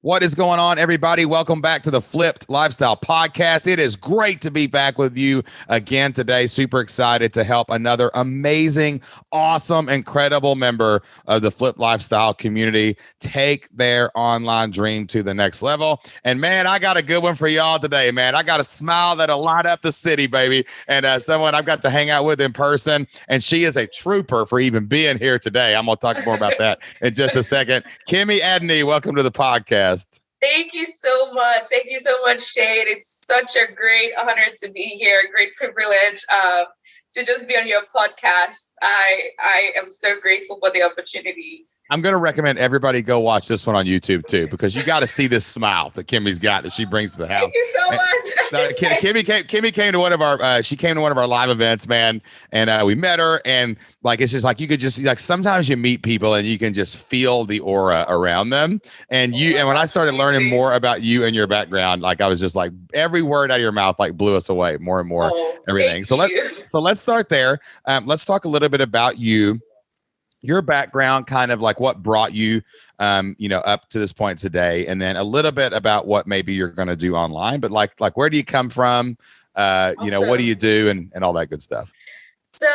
What is going on, everybody? Welcome back to the Flipped Lifestyle Podcast. It is great to be back with you again today. Super excited to help another amazing, awesome, incredible member of the Flipped Lifestyle community take their online dream to the next level. And man, I got a good one for y'all today, man. I got a smile that'll light up the city, baby. And someone I've got to hang out with in person. And she is a trooper for even being here today. I'm going to talk more about that in just a second. Kemi Adeniyi, welcome to the podcast. Thank you so much. Thank you so much, Shane. It's such a great honor to be here. Great privilege to just be on your podcast. I am so grateful for the opportunity. I'm going to recommend everybody go watch this one on YouTube too, because you got to see this smile that Kemi's got that she brings to the house. Thank you so much. Kemi came to one of our, she came to one of our live events, man. And we met her, and like, it's just like, you could just like, sometimes you meet people and you can just feel the aura around them. And when I started learning more about you and your background, like I was just like, every word out of your mouth, like blew us away more and more, everything. So let's start there. Let's talk a little bit about your background, kind of like what brought you, up to this point today, and then a little bit about what maybe you're going to do online. But like where do you come from? Awesome. What do you do, and all that good stuff. So,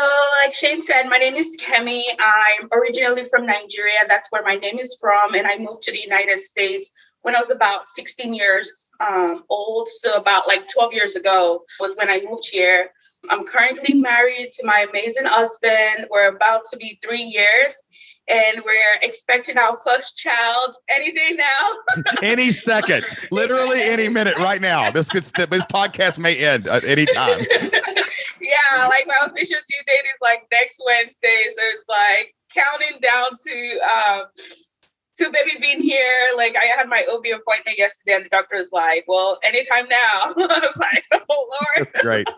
like Shane said, my name is Kemi. I'm originally from Nigeria. That's where my name is from, and I moved to the United States when I was about 16 years old. So about like 12 years ago was when I moved here. I'm currently married to my amazing husband. We're about to be 3 years, and we're expecting our first child any day now. Any second, literally any minute right now. This podcast may end at any time. Yeah, like my official due date is like next Wednesday. So it's like counting down to baby being here. Like I had my OB appointment yesterday, and the doctor was like, well, anytime now. I was like, oh Lord. That's great.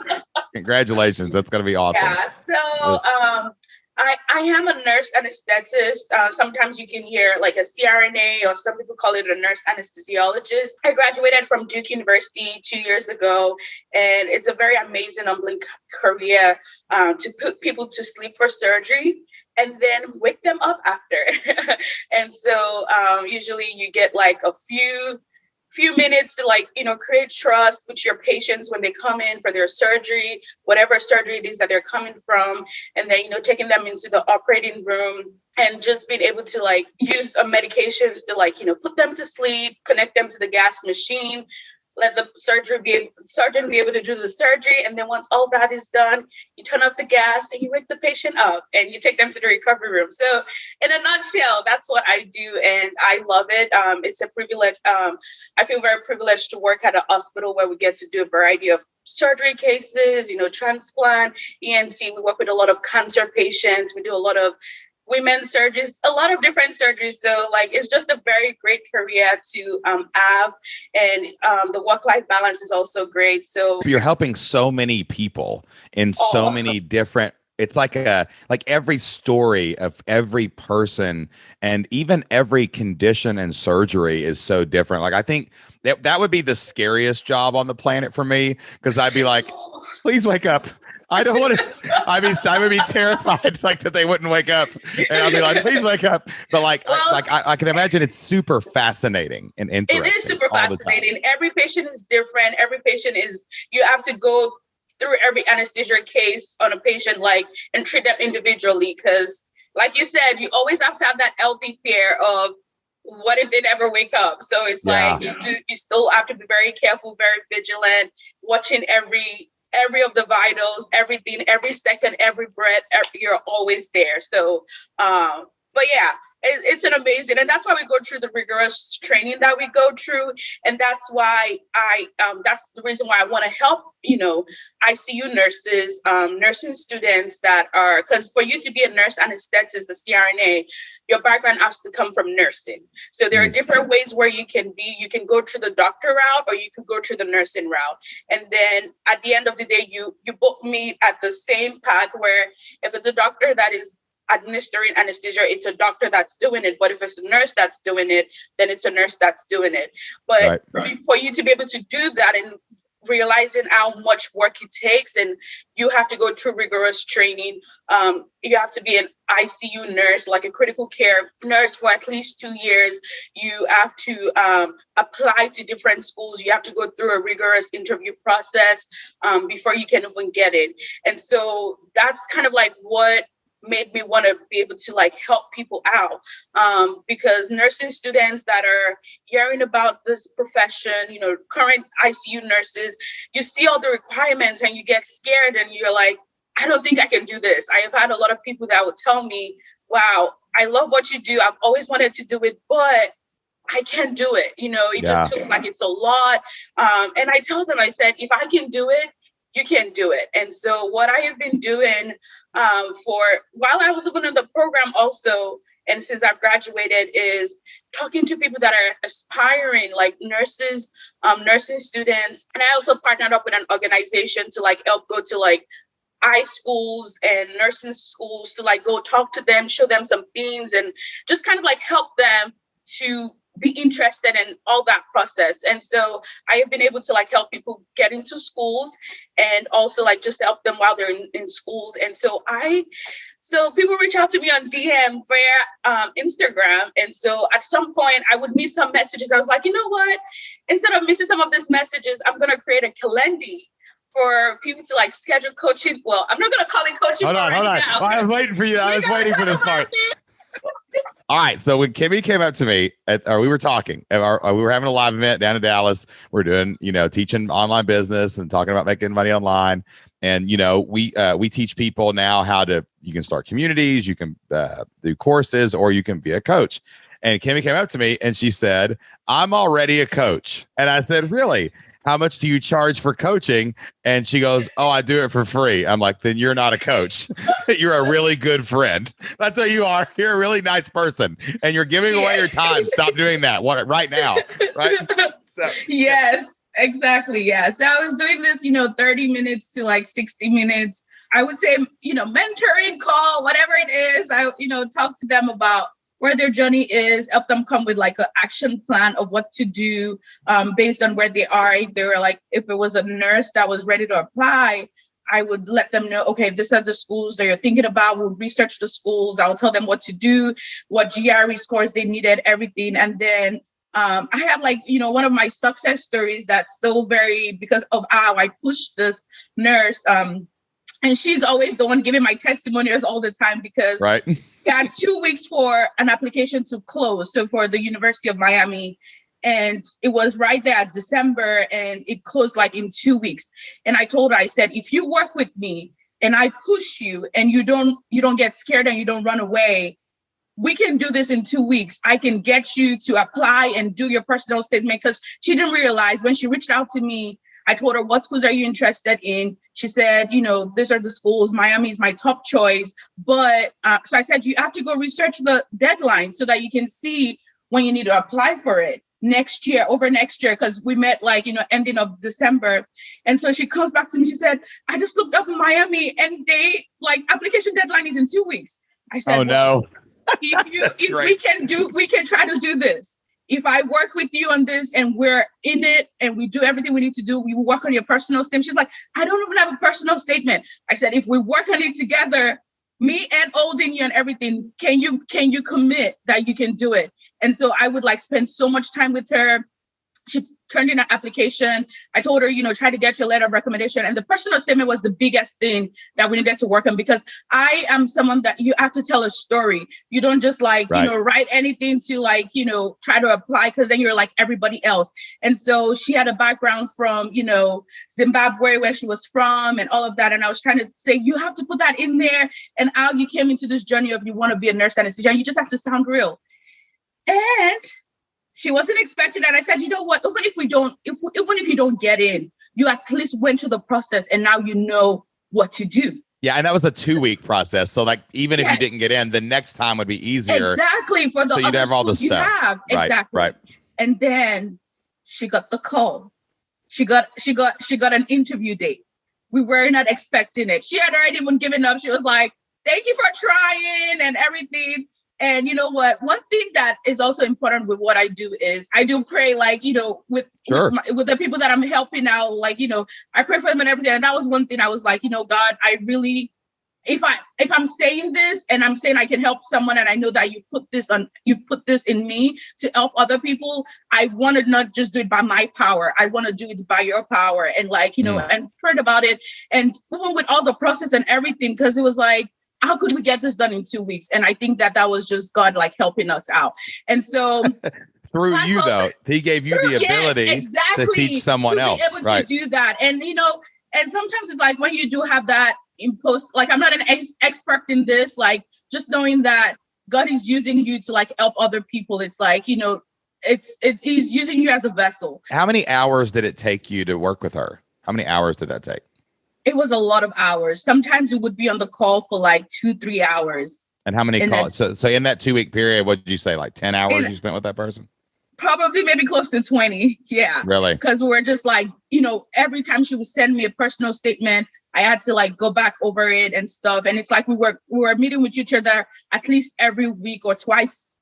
Congratulations. That's going to be awesome. Yeah. So I am a nurse anesthetist. Sometimes you can hear like a CRNA, or some people call it a nurse anesthesiologist. I graduated from Duke University 2 years ago, and it's a very amazing, humbling career to put people to sleep for surgery and then wake them up after. And so usually you get like a few minutes to create trust with your patients when they come in for their surgery, whatever surgery it is that they're coming from, and then, taking them into the operating room and just being able to use medications to put them to sleep, connect them to the gas machine, let the surgeon be able to do the surgery. And then once all that is done, you turn up the gas and you wake the patient up and you take them to the recovery room. So in a nutshell, that's what I do. And I love it. It's a privilege. I feel very privileged to work at a hospital where we get to do a variety of surgery cases, transplant, ENT. We work with a lot of cancer patients. We do a lot of women's surgeries, a lot of different surgeries. So it's just a very great career to have. And the work-life balance is also great. So you're helping so many people in so many different, it's like every story of every person and even every condition and surgery is so different. Like I think that would be the scariest job on the planet for me, because I'd be like, please wake up. I don't want to. I would be terrified that they wouldn't wake up, and I'd be like, "Please wake up." But I can imagine it's super fascinating and interesting. It is super fascinating. Every patient is different. Every patient is. You have to go through every anesthesia case on a patient, and treat them individually, because, like you said, you always have to have that healthy fear of what if they never wake up. So it's you still have to be very careful, very vigilant, watching every of the vitals, everything, every second, every breath, you're always there. So, but yeah, it's an amazing, and that's why we go through the rigorous training that we go through. And that's why that's the reason why I want to help, ICU nurses, nursing students that are, because for you to be a nurse anesthetist, the CRNA, your background has to come from nursing. So there are different ways where you can go through the doctor route, or you can go through the nursing route. And then at the end of the day, you both meet at the same path, where if it's a doctor that is administering anesthesia, it's a doctor that's doing it. But if it's a nurse that's doing it, then it's a nurse that's doing it. But for you to be able to do that and realizing how much work it takes, and you have to go through rigorous training. You have to be an ICU nurse, like a critical care nurse, for at least 2 years. You have to apply to different schools. You have to go through a rigorous interview process before you can even get it. And so that's kind of like what made me want to be able to like help people out, because nursing students that are hearing about this profession, current ICU nurses, you see all the requirements and you get scared and you're like, I don't think I can do this. I have had a lot of people that would tell me, wow, I love what you do. I've always wanted to do it, but I can't do it. It just feels like it's a lot. And I tell them, I said, if I can do it, you can do it. And so what I have been doing for while I was even in the program also, and since I've graduated, is talking to people that are aspiring, like nurses, nursing students. And I also partnered up with an organization to like help go to like eye schools and nursing schools to like go talk to them, show them some things, and just kind of like help them to be interested in all that process. And so I have been able to like help people get into schools and also like just help them while they're in schools. And so people reach out to me on DM via Instagram. And so at some point I would miss some messages. I was like, you know what? Instead of missing some of these messages, I'm going to create a calendar for people to like schedule coaching. Well, I'm not going to call it coaching. Hold on. Now. Well, I was waiting for you. I was waiting for this part. All right. So when Kemi came up to me, we were talking, we were having a live event down in Dallas. We're doing, teaching online business and talking about making money online. And, we teach people now you can start communities, you can do courses, or you can be a coach. And Kemi came up to me and she said, I'm already a coach. And I said, really? How much do you charge for coaching? And she goes, oh, I do it for free. I'm like, then you're not a coach. You're a really good friend. That's what you are. You're a really nice person. And you're giving away your time. Stop doing that right now. Right? So. Yes, exactly. Yeah. So I was doing this, 30 minutes to like 60 minutes. I would say, mentoring call, whatever it is. I, talk to them about where their journey is, help them come with like an action plan of what to do based on where they are. If they were like, if it was a nurse that was ready to apply, I would let them know, okay, these are the schools that you're thinking about. We'll research the schools. I'll tell them what to do, what GRE scores they needed, everything. And then I have like, one of my success stories that's still because of how I pushed this nurse. And she's always the one giving my testimonials all the time because we had 2 weeks for an application to close. So for the University of Miami, and it was right there at December, and it closed like in 2 weeks. And I told her, I said, if you work with me and I push you and you don't get scared and you don't run away, we can do this in 2 weeks. I can get you to apply and do your personal statement, because she didn't realize when she reached out to me, I told her, what schools are you interested in? She said, these are the schools. Miami is my top choice. But so I said, you have to go research the deadline so that you can see when you need to apply for it over next year, because we met ending of December. And so she comes back to me. She said, I just looked up in Miami and they application deadline is in 2 weeks. I said, oh, no. If we can try to do this. If I work with you on this and we're in it and we do everything we need to do, we will work on your personal statement. She's like, I don't even have a personal statement. I said, if we work on it together, me and holding you and everything, can you commit that you can do it? And so I would spend so much time with her. She turned in an application. I told her, try to get your letter of recommendation. And the personal statement was the biggest thing that we needed to work on, because I am someone that you have to tell a story. You don't just write anything to try to apply, because then you're like everybody else. And so she had a background from, Zimbabwe, where she was from and all of that. And I was trying to say, you have to put that in there, and how you came into this journey of you want to be a nurse anesthesiologist. You just have to sound real. And she wasn't expecting that. I said, you know what? Even if you don't get in, you at least went through the process and now you know what to do. Yeah, and that was a 2-week process. So even if you didn't get in, the next time would be easier. Exactly. For the so you'd have all the stuff. Exactly. Right. And then she got the call. She got an interview date. We were not expecting it. She had already even given up. She was like, thank you for trying and everything. And you know what? One thing that is also important with what I do is I do pray, like, you know, with the people that I'm helping out, like, you know, I pray for them and everything. And that was one thing I was like, you know, God, I really, if I'm saying this and I'm saying I can help someone, and I know that you've put this in me to help other people, I want to not just do it by my power. I want to do it by your power. And like, you know, and prayed about it. And even with all the process and everything, because it was like, how could we get this done in 2 weeks? And I think that was just God like helping us out. And so through you, though, he gave you the ability to teach someone else. To be able to do that. And, you know, and sometimes it's like when you do have that imposed, like, I'm not an expert in this, like just knowing that God is using you to like help other people. It's like, you know, he's using you as a vessel. How many hours did it take you to work with her? How many hours did that take? It was a lot of hours. Sometimes it would be on the call for like 2-3 hours. And how many calls? So in that 2 week period, what did you say? Like 10 hours you spent with that person? Probably maybe close to 20. Yeah. Really? Because we're just like, you know, every time she would send me a personal statement, I had to like go back over it and stuff. And it's like we were meeting with each other at least every week or twice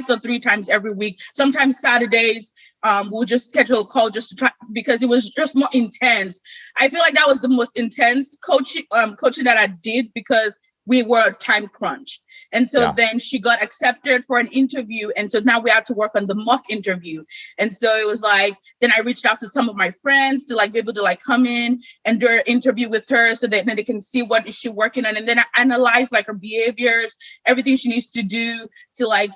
or 3 times every week. Sometimes Saturdays, we'll just schedule a call just to try, because it was just more intense. I feel like that was the most intense coaching that I did, because we were time crunch. And so then she got accepted for an interview. And so now we had to work on the mock interview. And so it was like, then I reached out to some of my friends to like be able to like come in and do an interview with her so that then they can see what is she working on. And then I analyzed like her behaviors, everything she needs to do to like,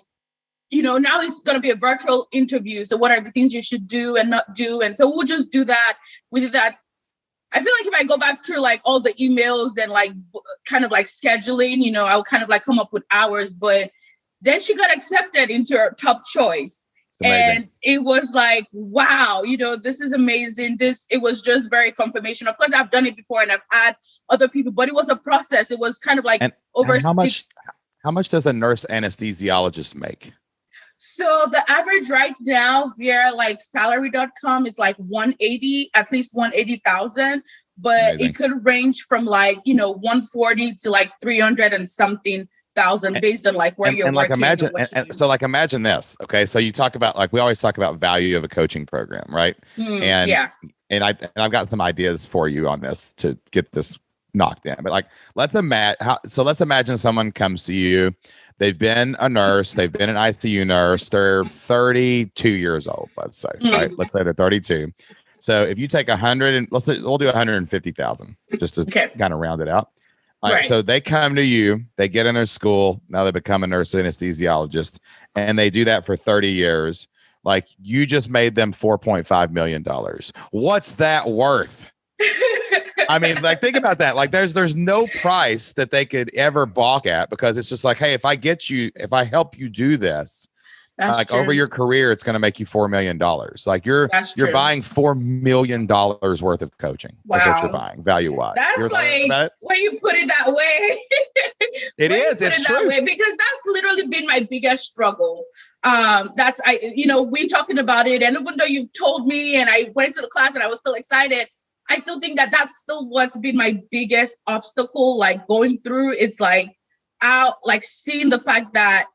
you know, now it's going to be a virtual interview. So what are the things you should do and not do? And so we'll just do that. We did that. I feel like if I go back through like all the emails, then like kind of like scheduling, you know, I'll kind of like come up with hours. But then she got accepted into her top choice. And it was like, wow, you know, this is amazing. It was just very confirmation. Of course, I've done it before and I've had other people, but it was a process. It was kind of like over how much does a nurse anesthesiologist make? So the average right now via like salary.com, it's like 180, at least 180,000, but it could range from like, you know, 140 to like 300 and something thousand based on like where you're working. So like imagine this. Okay. So you talk about like, we always talk about value of a coaching program, right? And I've got some ideas for you on this to get this knocked down. But like, let's imagine someone comes to you. They've been a nurse. They've been an ICU nurse. They're 32 years old, let's say, right? Let's say they're 32. So if you take 100 and we'll do 150,000 just to kind of round it out. All right. So they come to you, they get in their school. Now they become a nurse anesthesiologist, and they do that for 30 years. Like, you just made them $4.5 million. What's that worth? I mean, like, think about that. Like, there's no price that they could ever balk at, because it's just like, hey, if I help you do this, like over your career, it's going to make you $4 million. Like you're buying $4 million worth of coaching. Wow. That's what you're buying value wise. That's like when you put it that way. It's true. That way, because that's literally been my biggest struggle. We talking about it, and even though you've told me, and I went to the class and I was still excited, I still think that that's still what's been my biggest obstacle, like going through. It's like seeing the fact that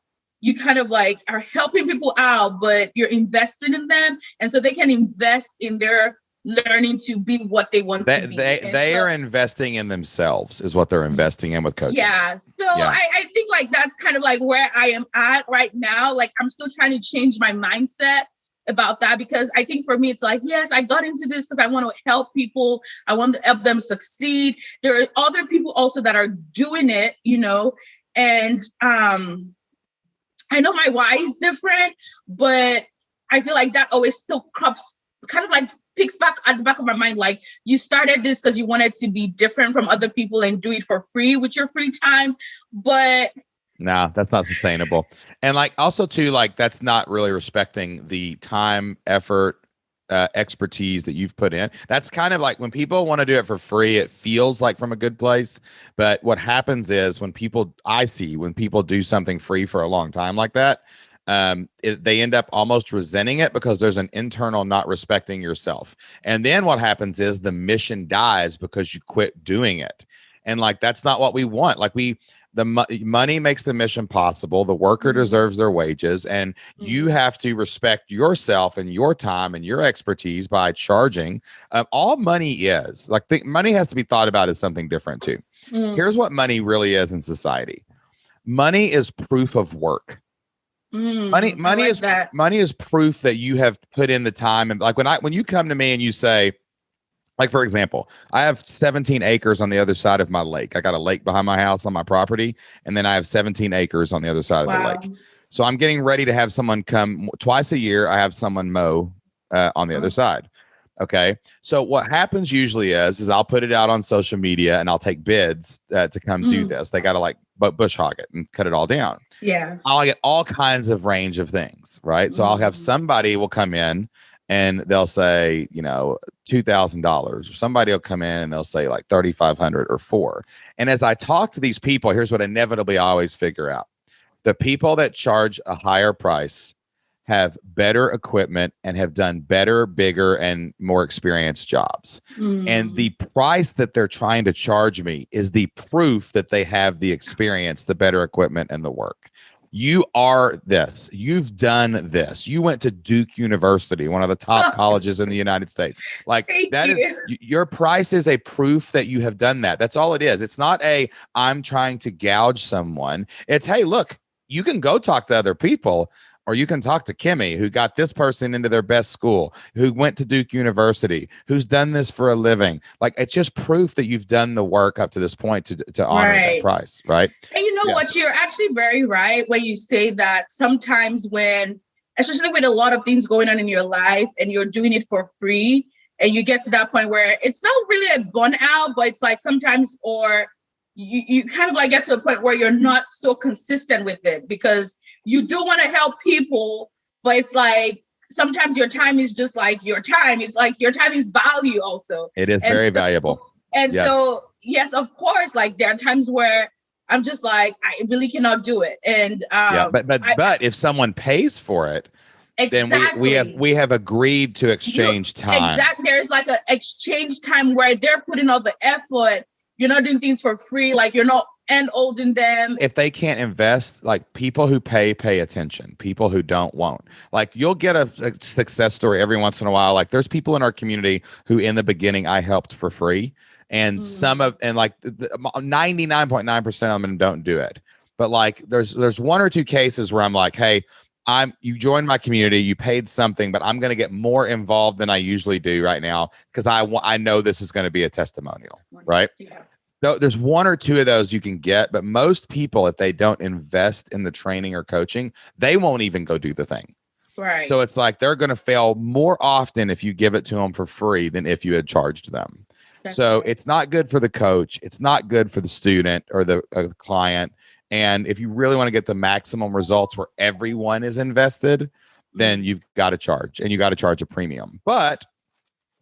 you kind of like are helping people out, but you're investing in them. And so they can invest in their learning to be what they want to be. They are investing in themselves is what they're investing in with coaching. Yeah. So I think like that's kind of like where I am at right now. Like, I'm still trying to change my mindset about that, because I think for me, it's like, yes, I got into this because I want to help people. I want to help them succeed. There are other people also that are doing it, and I know my why is different, but I feel like that always still picks back at the back of my mind. Like, you started this because you wanted to be different from other people and do it for free with your free time. But no, that's not sustainable. And like, also too, like, that's not really respecting the time, effort, expertise that you've put in. That's kind of like when people want to do it for free, it feels like from a good place. But what happens is when people do something free for a long time like that, they end up almost resenting it because there's an internal not respecting yourself. And then what happens is the mission dies because you quit doing it. And like, that's not what we want. Like The money makes the mission possible. The worker deserves their wages, and you have to respect yourself and your time and your expertise by charging. All money is like money has to be thought about as something different too. Here's what money really is in society. Money is proof of work. Money is proof that you have put in the time. And like when you come to me and you say, like, for example, I have 17 acres on the other side of my lake. I got a lake behind my house on my property, and then I have 17 acres on the other side of the lake. So I'm getting ready to have someone come twice a year. I have someone mow on the other side. Okay. So what happens usually is I'll put it out on social media and I'll take bids to come do this. They got to like bush hog it and cut it all down. Yeah. I'll get all kinds of range of things. Right. So I'll have somebody will come in and they'll say, $2,000, or somebody will come in and they'll say like 3,500 or $4,000. And as I talk to these people, here's what inevitably I always figure out. The people that charge a higher price have better equipment and have done better, bigger, and more experienced jobs. And the price that they're trying to charge me is the proof that they have the experience, the better equipment, and the work. You are this. You've done this. You went to Duke University, one of the top colleges in the United States. Like your price is a proof that you have done that. That's all it is. It's not I'm trying to gouge someone. It's, hey, look, you can go talk to other people. Or you can talk to Kemi, who got this person into their best school, who went to Duke University, who's done this for a living. Like, it's just proof that you've done the work up to this point to honor that price, right? And you know what? You're actually very right when you say that sometimes especially with a lot of things going on in your life and you're doing it for free, and you get to that point where it's not really a burnout, but it's like sometimes, or you kind of like get to a point where you're not so consistent with it because you do want to help people, but it's like sometimes your time is just like your time. It's like your time is value also. It is very valuable. And so, yes, of course, like there are times where I'm just like, I really cannot do it. And but if someone pays for it, then we have agreed to exchange time. Exactly. There's like an exchange time where they're putting all the effort. You're not doing things for free. Like you're not holding them. If they can't invest, like people who pay attention. People who don't won't. Like you'll get a success story every once in a while. Like there's people in our community who in the beginning I helped for free. And 99.9% of them don't do it. But like there's one or two cases where I'm like, hey, you joined my community, you paid something, but I'm going to get more involved than I usually do right now because I know this is going to be a testimonial, right? Yeah. So there's one or two of those you can get, but most people, if they don't invest in the training or coaching, they won't even go do the thing. Right. So it's like they're going to fail more often if you give it to them for free than if you had charged them. It's not good for the coach. It's not good for the student or the client. And if you really want to get the maximum results where everyone is invested, then you've got to charge, and you got to charge a premium. But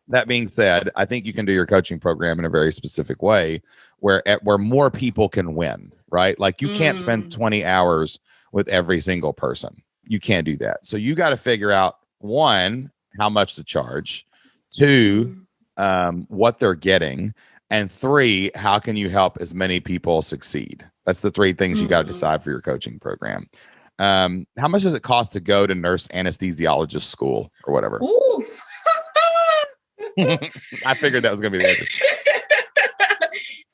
that being said, I think you can do your coaching program in a very specific way where more people can win, right? Like you can't spend 20 hours with every single person. You can't do that. So you got to figure out, one, how much to charge, two, what they're getting, and three, how can you help as many people succeed? That's the three things you got to decide for your coaching program. How much does it cost to go to nurse anesthesiologist school or whatever? Ooh. I figured that was going to be the answer.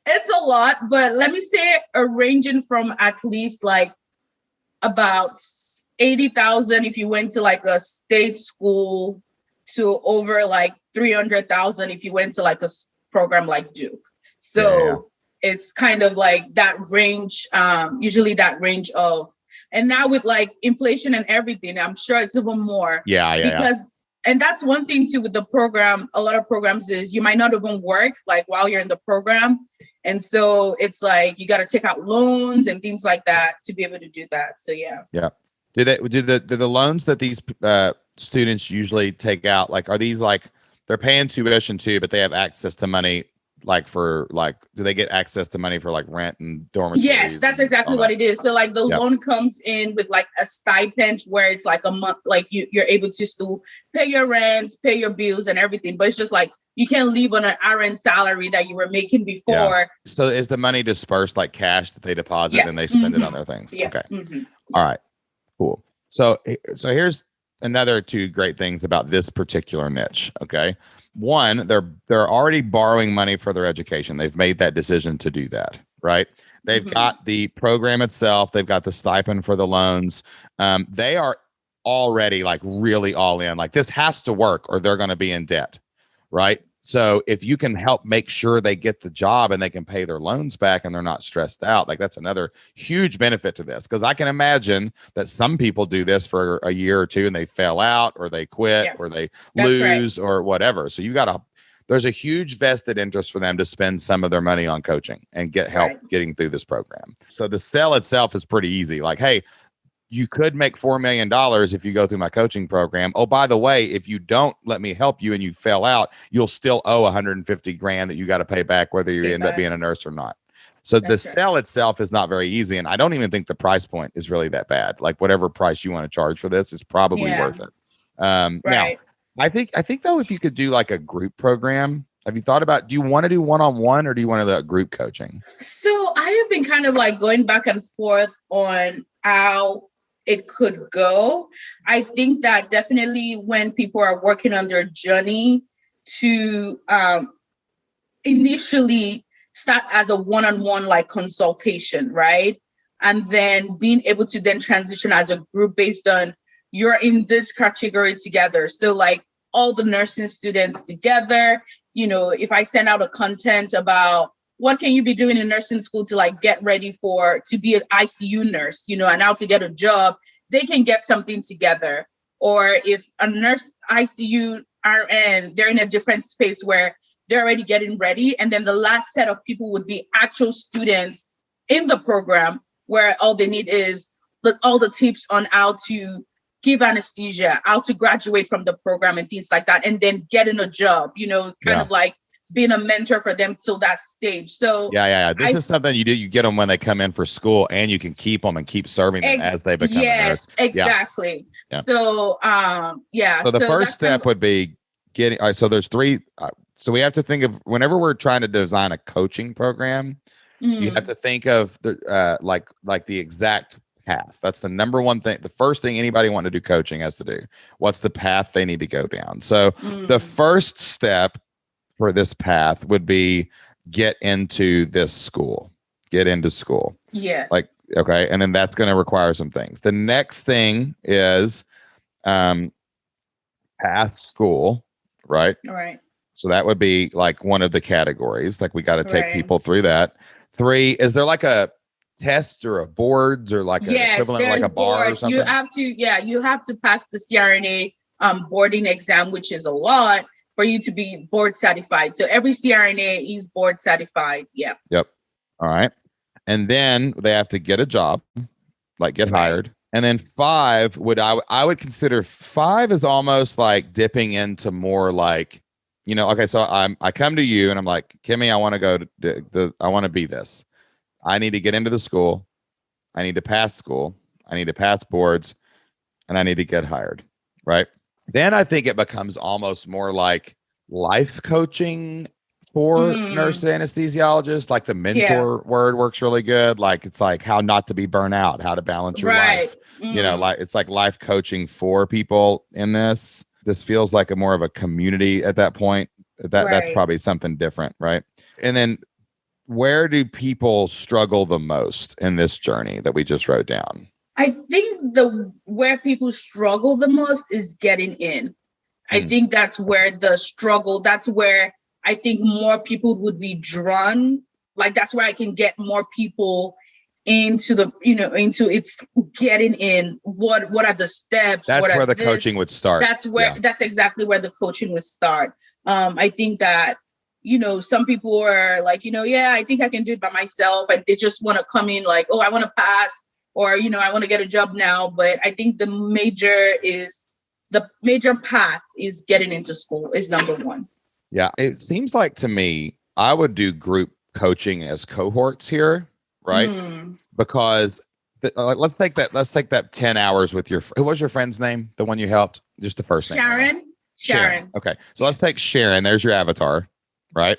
It's a lot, but let me say ranging from at least like about 80,000 if you went to like a state school to over like 300,000 if you went to like a program like Duke. So it's kind of like that range, usually that range of, and now with like inflation and everything, I'm sure it's even more. And that's one thing too with the program. A lot of programs is you might not even work like while you're in the program. And so it's like, you got to take out loans and things like that to be able to do that. So, yeah. Do the loans that these students usually take out, like, are these like, they're paying tuition too, but they have access to money like for like, do they get access to money for like rent and dormitories? Yes, that's exactly what it is. So like the loan comes in with like a stipend where it's like a month, like you're able to still pay your rent, pay your bills and everything. But it's just like you can't live on an RN salary that you were making before. Yeah. So is the money dispersed like cash that they deposit and they spend it on their things? Yeah. Okay. All right. Cool. So here's another two great things about this particular niche. Okay. One, they're already borrowing money for their education. They've made that decision to do that, right? They've got the program itself. They've got the stipend for the loans. They are already like really all in. Like this has to work or they're going to be in debt, right? So if you can help make sure they get the job and they can pay their loans back and they're not stressed out, like that's another huge benefit to this. Because I can imagine that some people do this for a year or two and they fail out or they quit or they lose or whatever. So there's a huge vested interest for them to spend some of their money on coaching and get help getting through this program. So the sell itself is pretty easy. Like, hey, you could make $4 million if you go through my coaching program. Oh, by the way, if you don't let me help you and you fail out, you'll still owe 150 grand that you got to pay back, whether you end up being a nurse or not. So the sell itself is not very easy. And I don't even think the price point is really that bad. Like whatever price you want to charge for this, it's probably worth it. Now, I think though, if you could do like a group program, have you thought about, do you want to do one-on-one or do you want to do group coaching? So I have been kind of like going back and forth on how it could go. I think that definitely when people are working on their journey to initially start as a one-on-one like consultation, right? And then being able to then transition as a group based on you're in this category together. So like all the nursing students together, you know, if I send out a content about what can you be doing in nursing school to like get ready to be an ICU nurse, you know, and how to get a job, they can get something together. Or if a nurse ICU RN, they're in a different space where they're already getting ready. And then the last set of people would be actual students in the program where all they need is all the tips on how to give anesthesia, how to graduate from the program and things like that, and then getting a job, you know, kind of like being a mentor for them till that stage. So this is something you do. You get them when they come in for school, and you can keep them and keep serving them as they become a nurse. Exactly. Yeah. So So the first step would be getting. All right. So there's three. So we have to think of whenever we're trying to design a coaching program, you have to think of the like the exact path. That's the number one thing. The first thing anybody wanting to do coaching has to do. What's the path they need to go down? So the first step for this path would be get into this school. Get into school. Yes. Like, okay. And then that's going to require some things. The next thing is pass school, right? All right. So that would be like one of the categories. Like we got to take people through that. 3, is there like a test or a boards or like an equivalent like a bar or something? You have to pass the CRNA boarding exam, which is a lot for you to be board certified. So every CRNA is board certified. Yep. All right. And then they have to get a job, like get hired. And then 5 I would consider 5 is almost like dipping into more like, you know, okay, so I come to you and I'm like, Kemi, I want to go to I want to be this. I need to get into the school. I need to pass school. I need to pass boards, and I need to get hired. Right. Then I think it becomes almost more like life coaching for nurse anesthesiologists. Like the mentor word works really good. Like it's like how not to be burnt out, how to balance your life. You know, like it's like life coaching for people in this. This feels like a more of a community at that point. That's probably something different, right? And then where do people struggle the most in this journey that we just wrote down? I think where people struggle the most is getting in. I think that's where the struggle, that's where I think more people would be drawn. Like that's where I can get more people into into it's getting in. What are the steps? That's where the coaching would start. That's exactly where the coaching would start. I think that, you know, some people are like, you know, I think I can do it by myself. And they just want to come in like, oh, I want to pass, or, you know, I want to get a job now. But I think the major path is getting into school is number 1. Yeah. It seems like to me, I would do group coaching as cohorts here, right? Because let's take that 10 hours with who was your friend's name? The one you helped? Just the first name. Sharon. Sharon. Okay. So let's take Sharon. There's your avatar, right?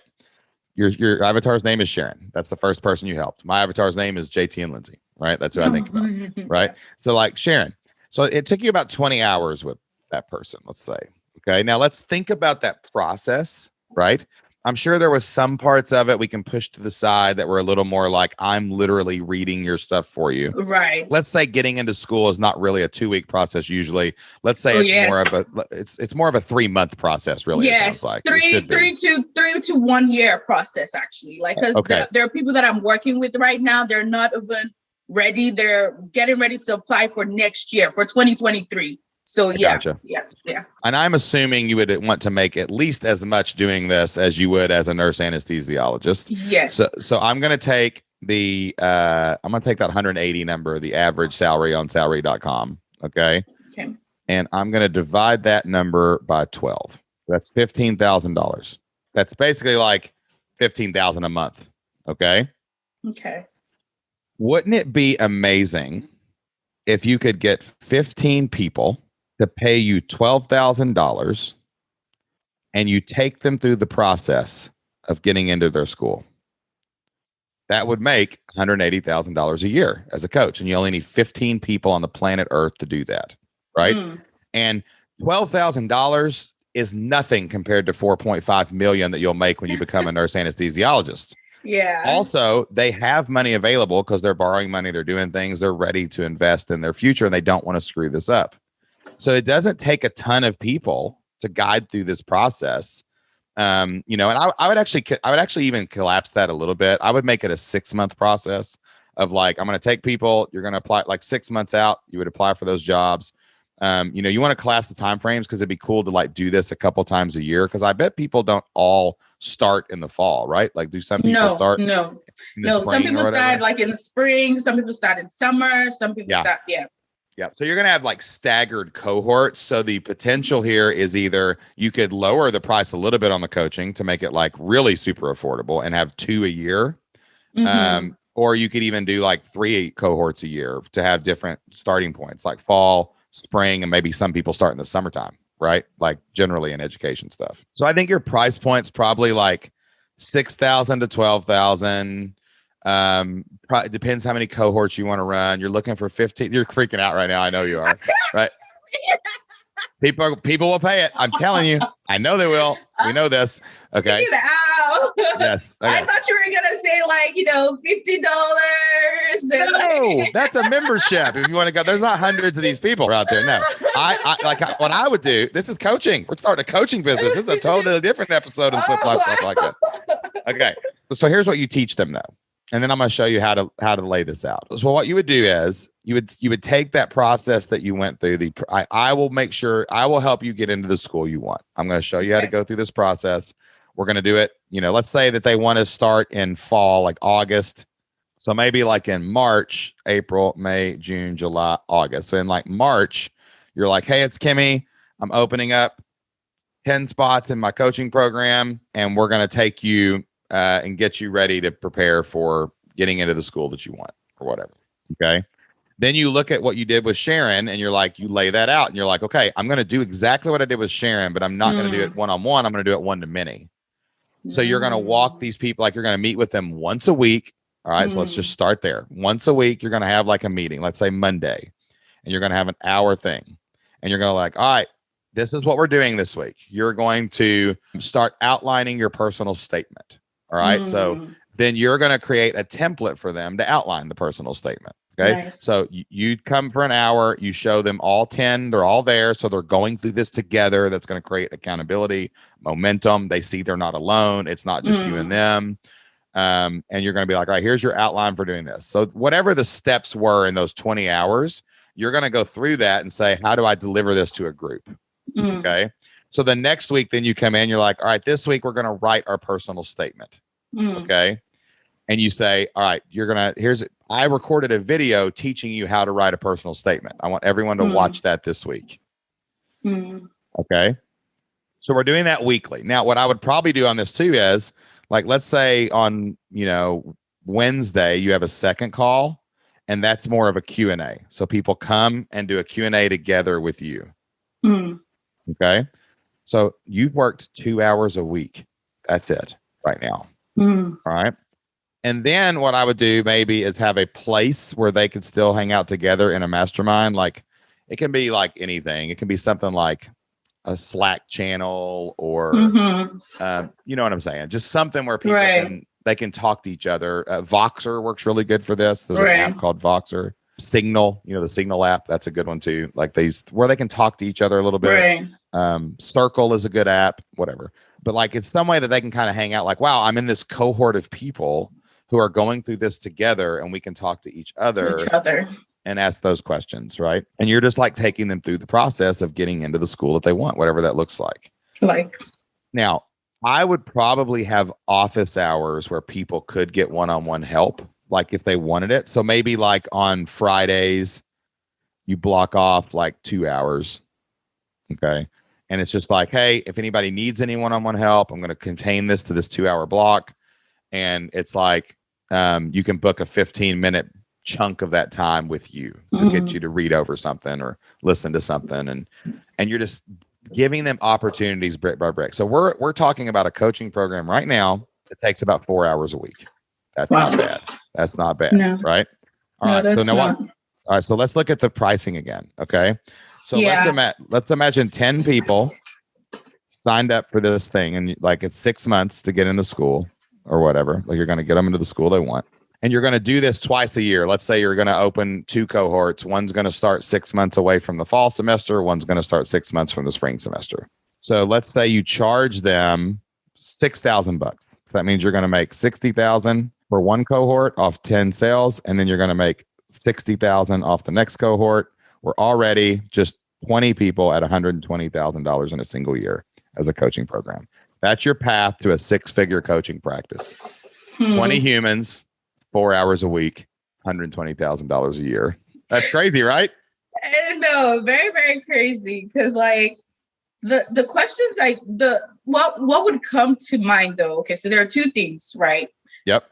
Your avatar's name is Sharon. That's the first person you helped. My avatar's name is JT and Lindsay, right? That's who I think about, right? So like Sharon. So it took you about 20 hours with that person, let's say. Okay. Now let's think about that process, right? I'm sure there was some parts of it we can push to the side that were a little more like, I'm literally reading your stuff for you. Right. Let's say getting into school is not really a 2-week process usually. Let's say it's more of a 3-month process, really. Yes, it sounds like. three to 1 year process, actually. Like, because there are people that I'm working with right now, they're not even ready. They're getting ready to apply for next year, for 2023. So Gotcha. Yeah. And I'm assuming you would want to make at least as much doing this as you would as a nurse anesthesiologist. Yes. So I'm going to take that 180 number, the average salary on salary.com. Okay. And I'm going to divide that number by 12. That's $15,000. That's basically like $15,000 a month. Okay. Wouldn't it be amazing if you could get 15 people to pay you $12,000 and you take them through the process of getting into their school? That would make $180,000 a year as a coach. And you only need 15 people on the planet Earth to do that. Right. And $12,000 is nothing compared to $4.5 million that you'll make when you become a nurse anesthesiologist. Yeah. Also, they have money available because they're borrowing money. They're doing things. They're ready to invest in their future and they don't want to screw this up. So it doesn't take a ton of people to guide through this process. And I would actually even collapse that a little bit. I would make it a 6-month process of like, I'm going to take people, you're going to apply like 6 months out. You would apply for those jobs. You want to collapse the time frames because it'd be cool to like do this a couple times a year. Cause I bet people don't all start in the fall, right? Like do some people start? No. Some people start like in the spring. Some people start in summer. Some people start. Yeah. So you're going to have like staggered cohorts. So the potential here is either you could lower the price a little bit on the coaching to make it like really super affordable and have 2 a year. Or you could even do like 3 cohorts a year to have different starting points like fall, spring, and maybe some people start in the summertime, right? Like generally in education stuff. So I think your price point's probably like 6,000 to 12,000. Depends how many cohorts you want to run. You're looking for 15. You're freaking out right now. I know you are, right? People will pay it. I'm telling you. I know they will. We know this. Okay. Yes. Okay. I thought you were gonna say like $50. No, that's a membership. If you want to go, there's not hundreds of these people out there. No, I like what I would do. This is coaching. We're starting a coaching business. This is a totally different episode of Flip Life Stuff like that. Okay. So here's what you teach them though. And then I'm going to show you how to lay this out. So what you would do is you would take that process that you went through. I will help you get into the school you want. I'm going to show you how to go through this process. We're going to do it. Let's say that they want to start in fall, like August. So maybe like in March, April, May, June, July, August. So in like March, you're like, hey, it's Kemi. I'm opening up 10 spots in my coaching program, and we're going to take you and get you ready to prepare for getting into the school that you want or whatever. Okay. Then you look at what you did with Sharon and you're like, you lay that out and you're like, okay, I'm going to do exactly what I did with Sharon, but I'm not going to do it one-on-one. I'm going to do it one-to-many. So you're going to walk these people, like you're going to meet with them once a week. All right. So let's just start there. Once a week, you're going to have like a meeting, let's say Monday, and you're going to have an hour thing. And you're going to like, all right, this is what we're doing this week. You're going to start outlining your personal statement. All right. So then you're going to create a template for them to outline the personal statement. Okay. Nice. So you come for an hour, you show them all 10, they're all there. So they're going through this together. That's going to create accountability, momentum. They see they're not alone. It's not just you and them. And you're going to be like, all right, here's your outline for doing this. So whatever the steps were in those 20 hours, you're going to go through that and say, how do I deliver this to a group? Okay. So the next week, then you come in, you're like, all right, this week we're going to write our personal statement. Okay. And you say, all right, I recorded a video teaching you how to write a personal statement. I want everyone to watch that this week. Okay. So we're doing that weekly. Now, what I would probably do on this too is like, let's say on, Wednesday, you have a second call and that's more of a Q&A. So people come and do a Q&A together with you. Okay. So you've worked 2 hours a week. That's it right now. Mm. All right. And then what I would do maybe is have a place where they could still hang out together in a mastermind. Like it can be like anything. It can be something like a Slack channel or, you know what I'm saying? Just something where people they can talk to each other. Voxer works really good for this. There's an app called Voxer. Signal, the Signal app. That's a good one too. Like these where they can talk to each other a little bit. Circle is a good app, whatever. But like it's some way that they can kind of hang out like, wow, I'm in this cohort of people who are going through this together and we can talk to each other and ask those questions, right? And you're just like taking them through the process of getting into the school that they want, whatever that looks like. Now, I would probably have office hours where people could get one-on-one help, like if they wanted it. So maybe like on Fridays, you block off like 2 hours. Okay. And it's just like, hey, if anybody needs any one-on-one help, I'm going to contain this to this 2-hour block. And it's like you can book a 15-minute chunk of that time with you to get you to read over something or listen to something. And you're just giving them opportunities brick by brick. So we're talking about a coaching program right now that takes about 4 hours a week. That's not bad. That's not bad. No. Right? All right. So now all right. So let's look at the pricing again. Okay. So let's imagine 10 people signed up for this thing. And like it's 6 months to get into school or whatever. Like you're going to get them into the school they want. And you're going to do this twice a year. Let's say you're going to open 2 cohorts. One's going to start 6 months away from the fall semester. One's going to start 6 months from the spring semester. So let's say you charge them $6,000. That means you're going to make $60,000 for one cohort off 10 sales. And then you're going to make $60,000 off the next cohort. We're already just 20 people at $120,000 in a single year as a coaching program. That's your path to a 6-figure coaching practice. 20 humans, 4 hours a week, $120,000 a year. That's crazy, right? No, very, very crazy. Because like the questions, like what would come to mind though? Okay, so there are 2 things, right? Yep.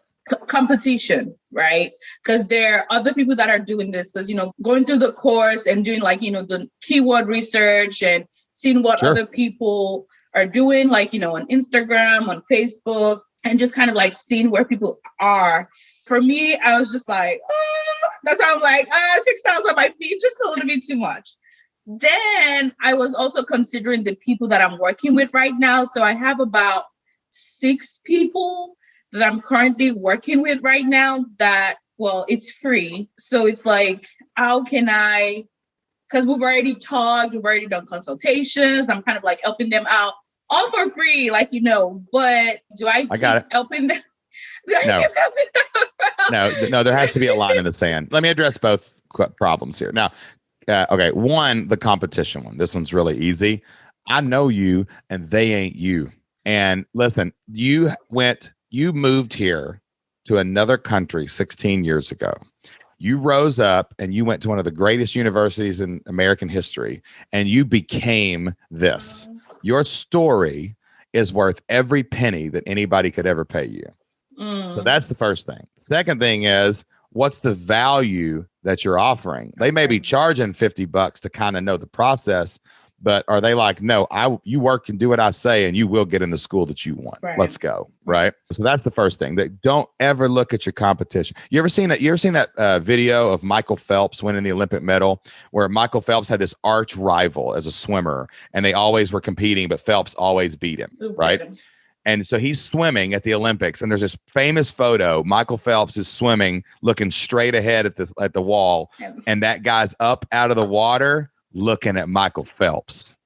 Competition, right? Because there are other people that are doing this because, going through the course and doing like, the keyword research and seeing what other people are doing, like, on Instagram, on Facebook, and just kind of like seeing where people are. For me, I was just like, that's how I'm like, 6,000 might be just a little bit too much. Then I was also considering the people that I'm working with right now. So I have about 6 people that I'm currently working with right now that, well, it's free. So it's like, how can I, because we've already talked, we've already done consultations. I'm kind of like helping them out all for free, like, but do I keep helping them? No, there has to be a line in the sand. Let me address both problems here. Now, okay, one, the competition one. This one's really easy. I know you and they ain't you. And listen, you moved here to another country 16 years ago. You rose up and you went to one of the greatest universities in American history and you became this. Your story is worth every penny that anybody could ever pay you. So that's the first thing. Second thing is, what's the value that you're offering? They may be charging $50 to kind of know the process, but are they like, no, you work and do what I say and you will get in the school that you want. Right. Let's go. Right. So that's the first thing. That don't ever look at your competition. You ever seen that video of Michael Phelps winning the Olympic medal where Michael Phelps had this arch rival as a swimmer and they always were competing, but Phelps always beat him. Right. And so he's swimming at the Olympics, and there's this famous photo. Michael Phelps is swimming, looking straight ahead at the wall, and that guy's up out of the water looking at Michael Phelps.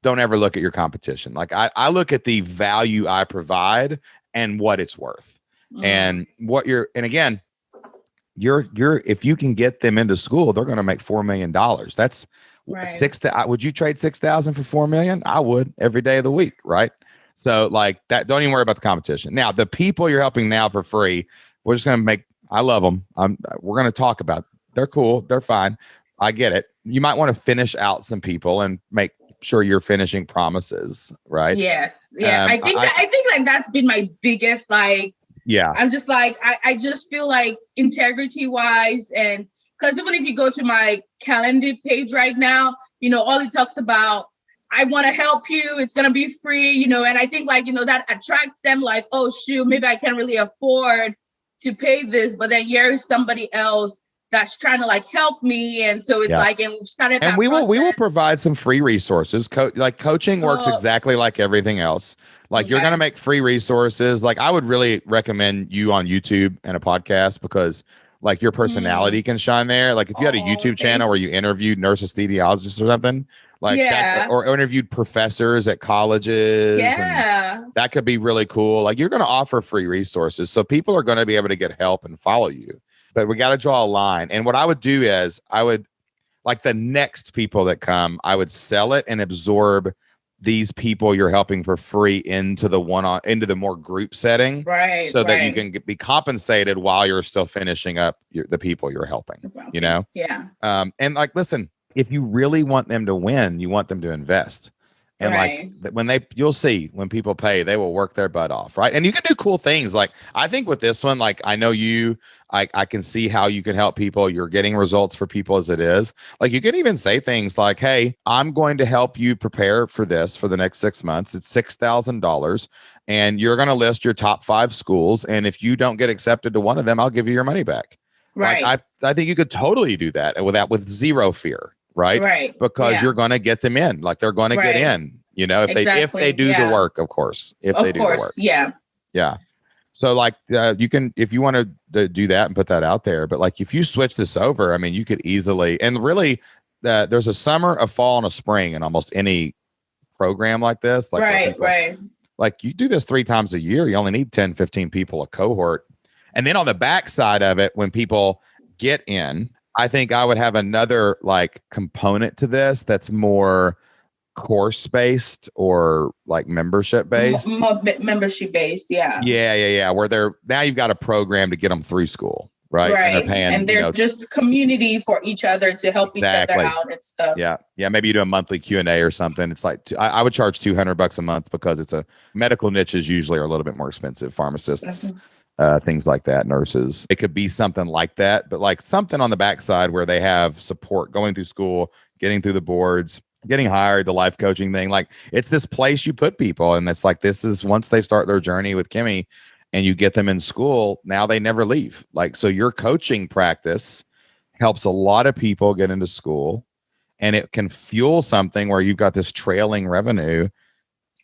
Don't ever look at your competition. Like I look at the value I provide and what it's worth, and again, if you can get them into school, they're going to make $4 million. That's would you trade 6,000 for $4 million? I would every day of the week, right? So like that, don't even worry about the competition. Now, the people you're helping now for free, we're just going to I love them. We're going to talk about, they're cool. They're fine. I get it. You might want to finish out some people and make sure you're finishing promises, right? Yes. Yeah. I think like that's been my biggest, like, I'm just like, I just feel like integrity wise. And because even if you go to my calendar page right now, all it talks about, I want to help you. It's going to be free, and I think like, that attracts them like, oh, shoot, maybe I can't really afford to pay this, but then here's somebody else that's trying to like help me. And so it's like, and we've started and that we process. will provide some free resources. Like coaching works exactly like everything else. Like you're going to make free resources. Like I would really recommend you on YouTube and a podcast because like your personality can shine there. Like if you had a YouTube channel where you interviewed nurse anesthesiologists or something like that, or interviewed professors at colleges. And that could be really cool. Like you're going to offer free resources. So people are going to be able to get help and follow you. But we got to draw a line. And what I would do is I would, like the next people that come, I would sell it and absorb these people you're helping for free into the into the more group setting, right? So that you can be compensated while you're still finishing up the people you're helping. And like, listen, if you really want them to win, you want them to invest. And like you'll see when people pay, they will work their butt off, right? And you can do cool things. Like I think with this one, like I know I can see how you can help people. You're getting results for people as it is. Like you can even say things like, "Hey, I'm going to help you prepare for this for the next 6 months. It's $6,000, and you're going to list your top 5 schools. And if you don't get accepted to one of them, I'll give you your money back." Right. Like I think you could totally do that with zero fear. Right. Because you're going to get them in. Like they're going to get in, if they do the work, of course, if they do the work. Yeah. So like you can, if you want to do that and put that out there, but like if you switch this over, I mean, you could easily, and really there's a summer, a fall, and a spring in almost any program like this. Like like you do this 3 times a year, you only need 10, 15 people a cohort. And then on the back side of it, when people get in, I think I would have another like component to this that's more course based or like membership based. Membership based, where now you've got a program to get them through school, right? And they're paying, and they're just community for each other to help each other out and stuff. Maybe you do a monthly Q&A or something. It's like I would charge $200 a month because it's a medical niches usually are a little bit more expensive. Pharmacists. Things like that, nurses. It could be something like that, but like something on the backside where they have support going through school, getting through the boards, getting hired, the life coaching thing. Like it's this place you put people. And it's like, this is once they start their journey with Kemi and you get them in school, now they never leave. Like, so your coaching practice helps a lot of people get into school and it can fuel something where you've got this trailing revenue.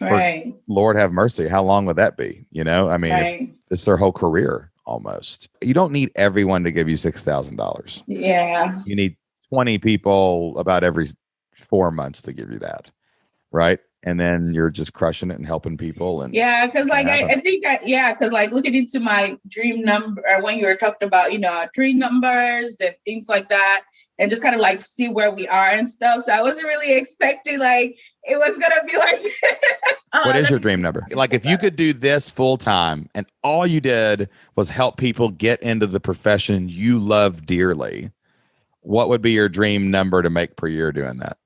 Right. Lord have mercy. How long would that be? I mean, if it's their whole career almost. You don't need everyone to give you $6,000. Yeah. You need 20 people about every 4 months to give you that. Right. And then you're just crushing it and helping people. And because like I think because like looking into my dream number when you were talking about, dream numbers and things like that, and just kind of like see where we are and stuff. So I wasn't really expecting like it was going to be like what is your dream number? Like if you could do this full time and all you did was help people get into the profession you love dearly, what would be your dream number to make per year doing that?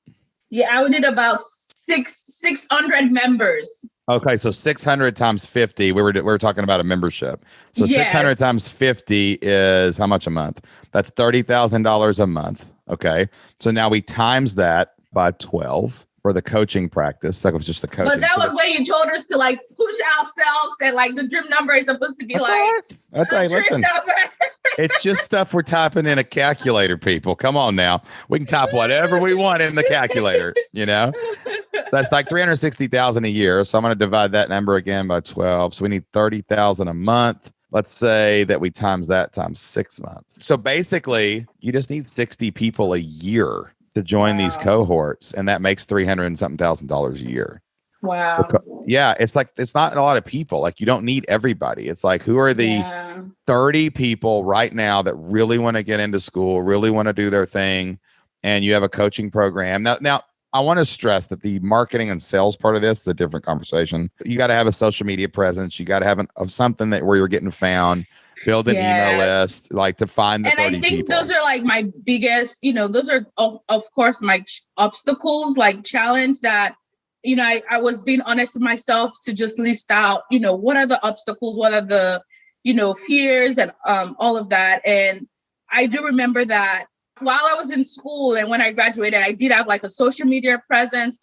Yeah, I would need about 600 members. Okay, so 600 times 50. We were talking about a membership. So 600 times 50 is how much a month? That's $30,000 a month. Okay, so now we times that by 12 for the coaching practice. So it was just the coaching. But that was when you told us to like push ourselves and like the dream number is supposed to be Okay, listen. It's just stuff we're typing in a calculator, people. Come on now. We can type whatever we want in the calculator, So that's like $360,000 a year. So I'm going to divide that number again by 12. So we need $30,000 a month. Let's say that we times that times 6 months. So basically, you just need 60 people a year to join these cohorts, and that makes $300 and something thousand a year. Wow. It's like, it's not a lot of people. Like you don't need everybody. It's like, who are the 30 people right now that really want to get into school, really want to do their thing, and you have a coaching program. Now I want to stress that the marketing and sales part of this is a different conversation. You got to have a social media presence. You got to have something where you're getting found. Build an email list, like to find the 30 people. And I think those are like my biggest, those are of course my obstacles, like challenge that, I was being honest with myself to just list out, what are the obstacles, what are the, fears and all of that. And I do remember that while I was in school and when I graduated, I did have like a social media presence,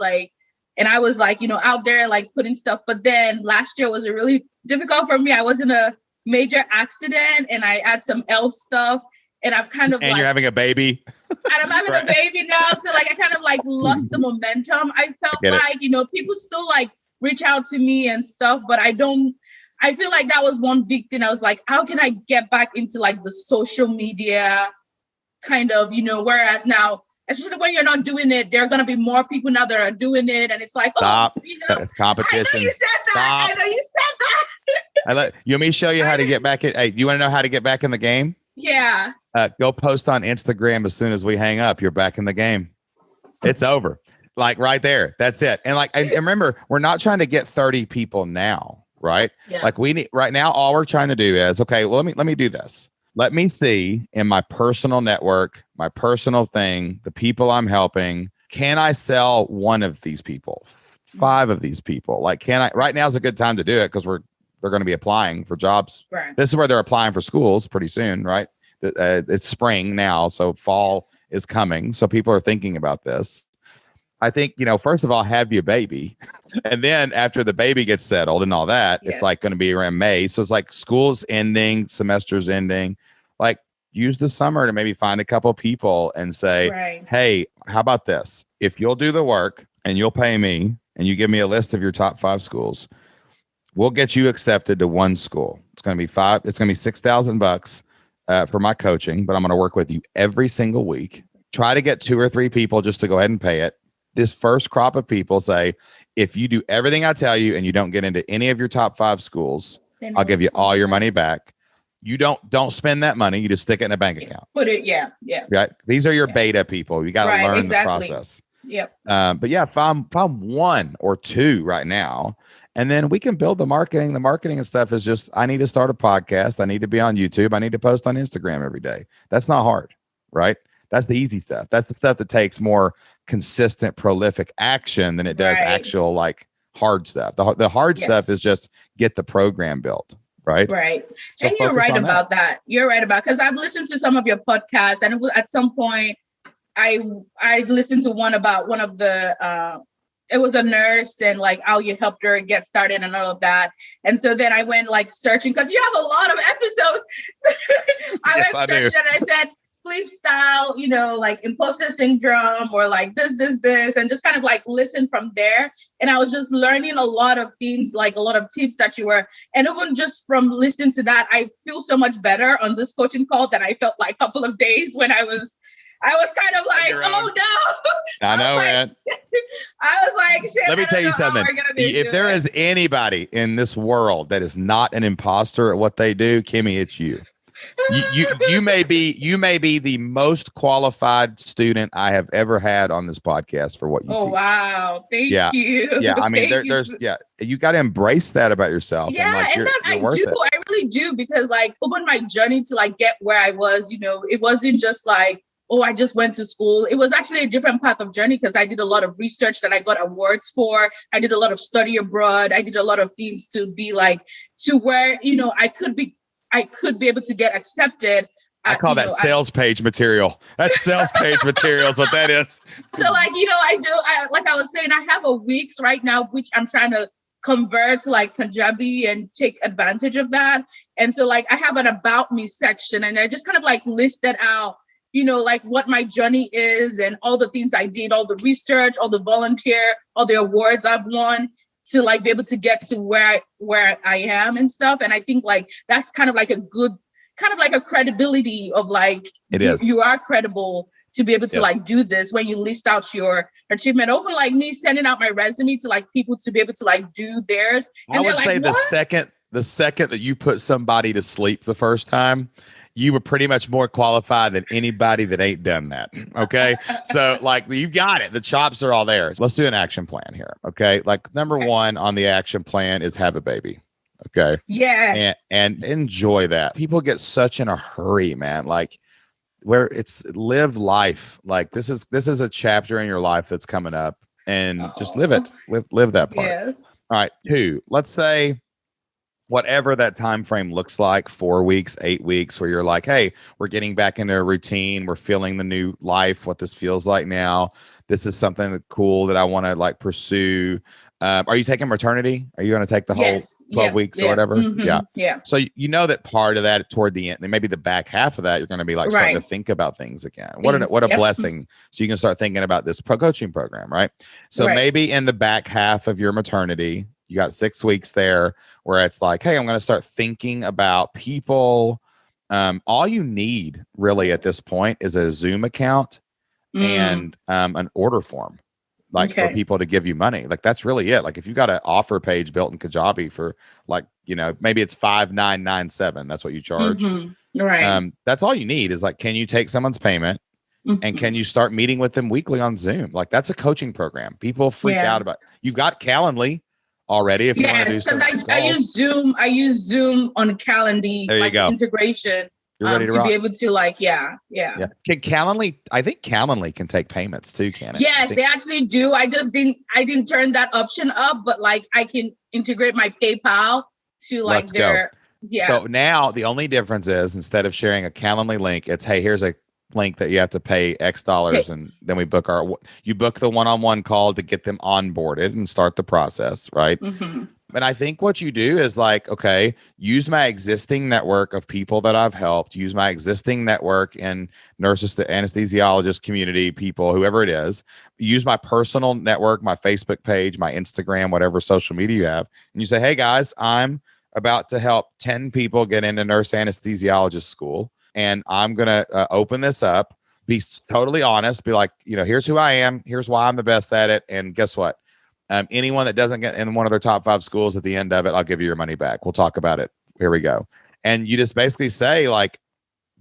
And I was like, out there like putting stuff. But then last year was really difficult for me. I was in a major accident and I had some health stuff. And I've kind of and you're having a baby. And I'm having a baby now. So like I kind of like lost the momentum. I felt like, people still like reach out to me and stuff, but I feel like that was one big thing. I was like, how can I get back into like the social media kind of, whereas now, especially when you're not doing it, there are going to be more people now that are doing it. And it's like, stop. It's competition. I know you said that. Stop. I know you said that. You want me to show you how to get back in? Hey, you want to know how to get back in the game? Yeah. Go post on Instagram as soon as we hang up. You're back in the game. It's over. Like right there. That's it. And like, and remember, we're not trying to get 30 people now, right? Yeah. Like we need right now, all we're trying to do is, okay, well, let me do this. Let me see in my personal network, my personal thing, the people I'm helping. Can I sell one of these people, 5 of these people? Like, can I? Right now is a good time to do it because they're going to be applying for jobs. Right. This is where they're applying for schools pretty soon, right? It's spring now, so fall is coming. So people are thinking about this. I think, first of all, have your baby. And then after the baby gets settled and all that, It's like going to be around May. So it's like school's ending, semester's ending. Like use the summer to maybe find a couple people and say, hey, how about this? If you'll do the work and you'll pay me and you give me a list of your top 5 schools, we'll get you accepted to one school. It's going to be $6,000 for my coaching, but I'm going to work with you every single week. Try to get 2 or 3 people just to go ahead and pay it. This first crop of people say, if you do everything I tell you and you don't get into any of your top 5 schools, I'll give you all your money back. You don't spend that money. You just stick it in a bank account. Put it, yeah. Right. These are your beta people. You got to learn the process. Yep. But yeah, find 1 or 2 right now, and then we can build the marketing. The marketing and stuff is just, I need to start a podcast. I need to be on YouTube. I need to post on Instagram every day. That's not hard, right? That's the easy stuff. That's the stuff that takes more consistent, prolific action than it does actual like hard stuff. The hard stuff is just get the program built. Right. So and you're right about that. You're right about, because I've listened to some of your podcasts, and at some point I listened to one about one of the it was a nurse and like how you helped her get started and all of that. And so then I went like searching, because you have a lot of episodes. I went searching and I said, sleep style, like imposter syndrome or like this, and just kind of like listen from there. And I was just learning a lot of things, like a lot of tips that you were, and even just from listening to that, I feel so much better on this coaching call than I felt like a couple of days when I was kind of like, oh no. I know, man. I was like, shit. Let me tell you something. If there is anybody in this world that is not an imposter at what they do, Kemi, it's you. You may be the most qualified student I have ever had on this podcast for what you teach. Wow. Thank you. Yeah. I mean, you got to embrace that about yourself. Yeah. And I really do, because like over my journey to like get where I was, it wasn't just like, oh, I just went to school. It was actually a different path of journey, because I did a lot of research that I got awards for. I did a lot of study abroad. I did a lot of things to be like, to where, I could be able to get accepted. I call that sales page material. That's sales page material is what that is. So like, like I was saying, I have a Wix right now, which I'm trying to convert to like Punjabi and take advantage of that. And so like, I have an about me section, and I just kind of like listed out, like what my journey is and all the things I did, all the research, all the volunteer, all the awards I've won, to like be able to get to where I am and stuff. And I think like that's kind of like a good, kind of like a credibility of like, you are credible to be able to like do this when you list out your achievement, over like me sending out my resume to like people to be able to like do theirs. And I would say the second that you put somebody to sleep the first time, you were pretty much more qualified than anybody that ain't done that. Okay. So like you got it. The chops are all there. So let's do an action plan here. Okay. Like number 1 on the action plan is have a baby. Okay. Yeah. And enjoy that. People get such in a hurry, man. Like where it's live life. Like this is a chapter in your life that's coming up, and just live it. Live that part. Yes. All right. 2, let's say whatever that time frame looks like, 4 weeks, 8 weeks, where you're like, hey, we're getting back into a routine, we're feeling the new life, what this feels like now. This is something cool that I want to like pursue. Are you taking maternity? Are you going to take the whole 12 weeks or whatever? Yeah. Yeah. So you know that part of that toward the end, maybe the back half of that, you're going to be like starting to think about things again. What a blessing. So you can start thinking about this coaching program, right? So maybe in the back half of your maternity, you got 6 weeks there where it's like, hey, I'm going to start thinking about people. All you need really at this point is a Zoom account and an order form, like for people to give you money. Like that's really it. Like if you got an offer page built in Kajabi for like, maybe it's 5,997. That's what you charge. Right. That's all you need is like, can you take someone's payment and can you start meeting with them weekly on Zoom? Like that's a coaching program. People freak out about. You've got Calendly already. If you want to do some because I use Zoom. I use Zoom on Calendly. There you go. Integration. You're ready to be able to yeah. Can Calendly? I think Calendly can take payments too. Can it? Yes, they actually do. I didn't turn that option up, but like I can integrate my PayPal to like their. Yeah. So now the only difference is instead of sharing a Calendly link, it's hey, here's a link that you have to pay X dollars, and then we book you book the one-on-one call to get them onboarded and start the process, right? And I think what you do is like, okay, use my existing network of people that I've helped, use my existing network in nurses, the anesthesiologist community, people, whoever it is, use my personal network, my Facebook page, my Instagram, whatever social media you have. And you say, hey guys, I'm about to help 10 people get into nurse anesthesiologist school. And I'm going to open this up, be totally honest, be like, here's who I am. Here's why I'm the best at it. And guess what? Anyone that doesn't get in one of their top 5 schools at the end of it, I'll give you your money back. We'll talk about it. Here we go. And you just basically say like,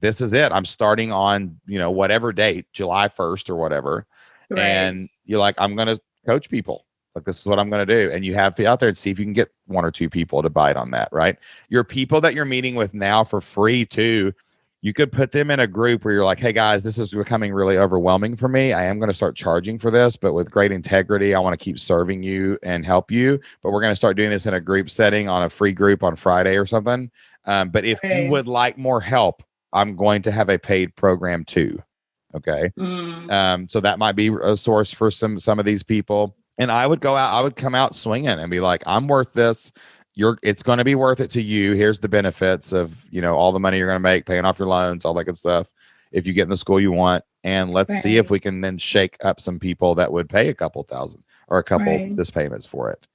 this is it. I'm starting on, whatever date, July 1st or whatever. Right. And you're like, I'm going to coach people. Like, this is what I'm going to do. And you have to be out there and see if you can get 1 or 2 people to bite on that. Right. Your people that you're meeting with now for free too. You could put them in a group where you're like, hey guys, this is becoming really overwhelming for me. I am going to start charging for this, but with great integrity. I want to keep serving you and help you. But we're going to start doing this in a group setting on a free group on Friday or something. But if you would like more help, I'm going to have a paid program too. Okay. So that might be a source for some of these people. And I would come out swinging and be like, I'm worth this. It's going to be worth it to you. Here's the benefits of, all the money you're going to make, paying off your loans, all that good stuff. If you get in the school you want, and let's see if we can then shake up some people that would pay a couple thousand or a couple this payments for it.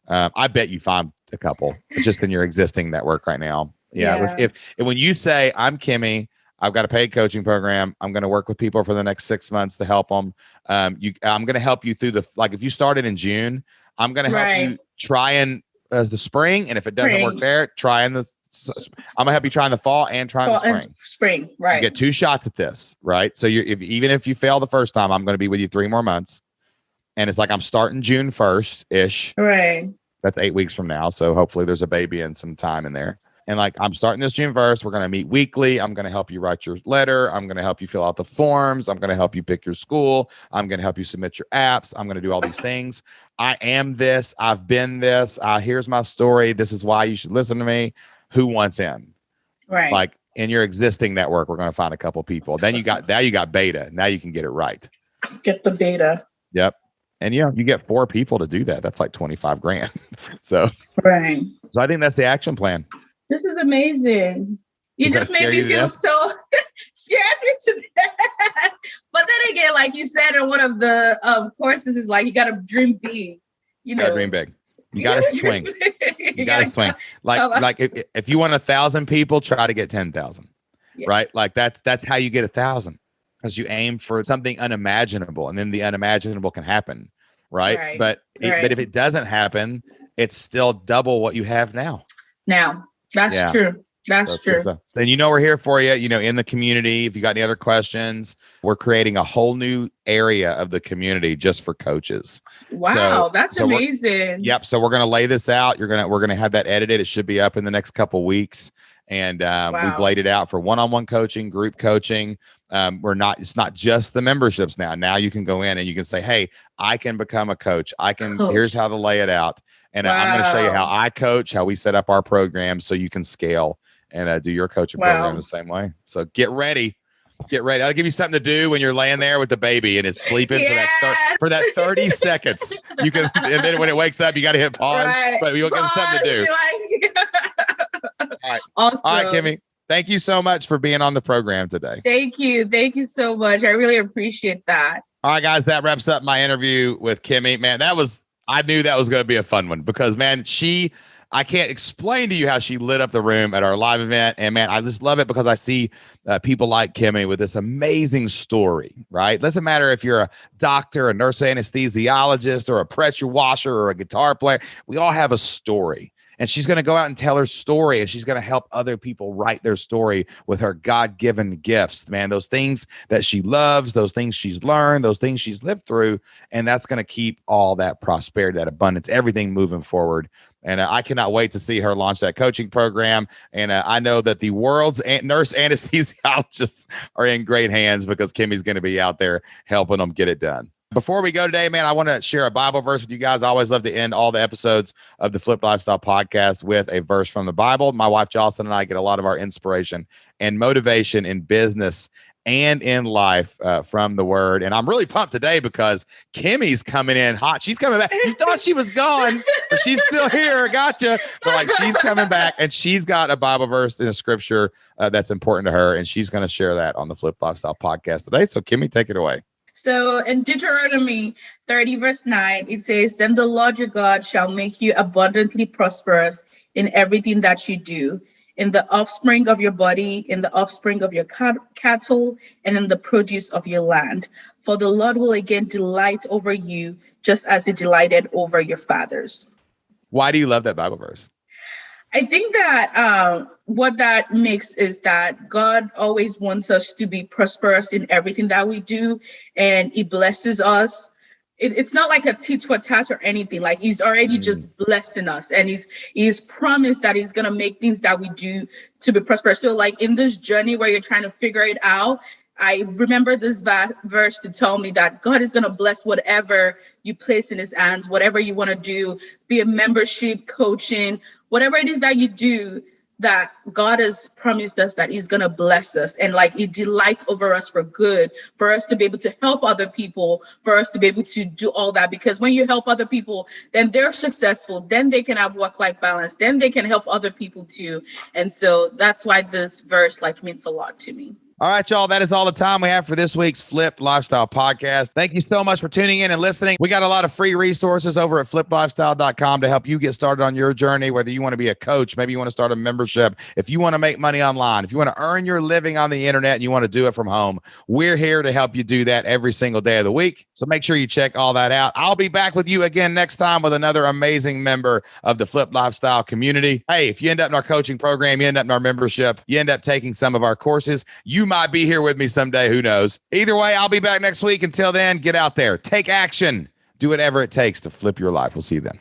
I bet you find a couple just in your existing network right now. Yeah. If when you say I'm Kemi, I've got a paid coaching program. I'm going to work with people for the next 6 months to help them. I'm going to help you through if you started in June, I'm going to help you try and the spring, and if it doesn't work there, I'm gonna help you try in the fall and try in the spring. Right, you get 2 shots at this, right? So even if you fail the first time, I'm going to be with you 3 more months, and it's like I'm starting June 1st ish. Right, that's 8 weeks from now. So hopefully there's a baby and some time in there. And like, I'm starting this June 1st. We're going to meet weekly. I'm going to help you write your letter. I'm going to help you fill out the forms. I'm going to help you pick your school. I'm going to help you submit your apps. I'm going to do all these things. I am this. I've been this. Here's my story. This is why you should listen to me. Who wants in? Right. Like in your existing network, we're going to find a couple people. Then you got beta. Now you can get it right. Get the beta. Yep. And you get 4 people to do that. That's like $25,000. So I think that's the action plan. This is amazing. You just made me feel so scares me to death. But then again, like you said in one of the courses, is like you got to dream big. You got to dream big. You got to swing. You got to swing. Like if you want 1,000 people, try to get 10,000. Yeah. Right? Like that's how you get 1,000, because you aim for something unimaginable, and then the unimaginable can happen. Right? But if it doesn't happen, it's still double what you have now. That's true. That's true. Then we're here for you, in the community. If you got any other questions, we're creating a whole new area of the community just for coaches. Wow, that's amazing. Yep. So we're going to lay this out. We're going to have that edited. It should be up in the next couple weeks. And we've laid it out for one-on-one coaching, group coaching. It's not just the memberships now. Now you can go in and you can say, hey, I can become a coach. Here's how to lay it out. And I'm going to show you how Wow. I coach, how we set up our programs so you can scale and do your coaching program Wow. the same way. So get ready. Get ready. I'll give you something to do when you're laying there with the baby and it's sleeping Yes. for that 30 seconds. You can, and then when it wakes up, you got to hit pause. Right. But you'll give them something to do. Like, All right. awesome. All right, Kemi. Thank you so much for being on the program today. Thank you. Thank you so much. I really appreciate that. All right, guys, that wraps up my interview with Kemi. Man, I knew that was going to be a fun one because, man, I can't explain to you how she lit up the room at our live event. And, man, I just love it because I see people like Kemi with this amazing story, right? Doesn't matter if you're a doctor, a nurse anesthesiologist, or a pressure washer, or a guitar player. We all have a story. And she's going to go out and tell her story, and she's going to help other people write their story with her God-given gifts, man. Those things that she loves, those things she's learned, those things she's lived through, and that's going to keep all that prosperity, that abundance, everything moving forward. And I cannot wait to see her launch that coaching program. And I know that the world's nurse anesthesiologists are in great hands because Kemi's going to be out there helping them get it done. Before we go today, man, I want to share a Bible verse with you guys. I always love to end all the episodes of the Flip Lifestyle podcast with a verse from the Bible. My wife, Jocelyn, and I get a lot of our inspiration and motivation in business and in life from the word. And I'm really pumped today because Kemi's coming in hot. She's coming back. You thought she was gone, but she's still here. Gotcha. But like she's coming back and she's got a Bible verse in a scripture that's important to her. And she's going to share that on the Flip Lifestyle podcast today. So Kemi, take it away. So in Deuteronomy 30, verse 9, it says, "Then the Lord your God shall make you abundantly prosperous in everything that you do, in the offspring of your body, in the offspring of your cattle, and in the produce of your land. For the Lord will again delight over you, just as he delighted over your fathers." Why do you love that Bible verse? I think that what that makes is that God always wants us to be prosperous in everything that we do, and he blesses us. It's not like a tit for tat or anything. Like he's already just blessing us, and he's promised that he's gonna make things that we do to be prosperous. So like in this journey where you're trying to figure it out, I remember this verse to tell me that God is going to bless whatever you place in his hands, whatever you want to do, be a membership, coaching, whatever it is that you do, that God has promised us that he's going to bless us. And like he delights over us for good, for us to be able to help other people, for us to be able to do all that. Because when you help other people, then they're successful, then they can have work-life balance, then they can help other people too. And so that's why this verse like means a lot to me. All right, y'all. That is all the time we have for this week's Flip Lifestyle podcast. Thank you so much for tuning in and listening. We got a lot of free resources over at fliplifestyle.com to help you get started on your journey, whether you want to be a coach, maybe you want to start a membership, if you want to make money online, if you want to earn your living on the internet and you want to do it from home. We're here to help you do that every single day of the week. So make sure you check all that out. I'll be back with you again next time with another amazing member of the Flip Lifestyle community. Hey, if you end up in our coaching program, you end up in our membership, you end up taking some of our courses, you might be here with me someday. Who knows? Either way, I'll be back next week. Until then, get out there, take action, do whatever it takes to flip your life. We'll see you then.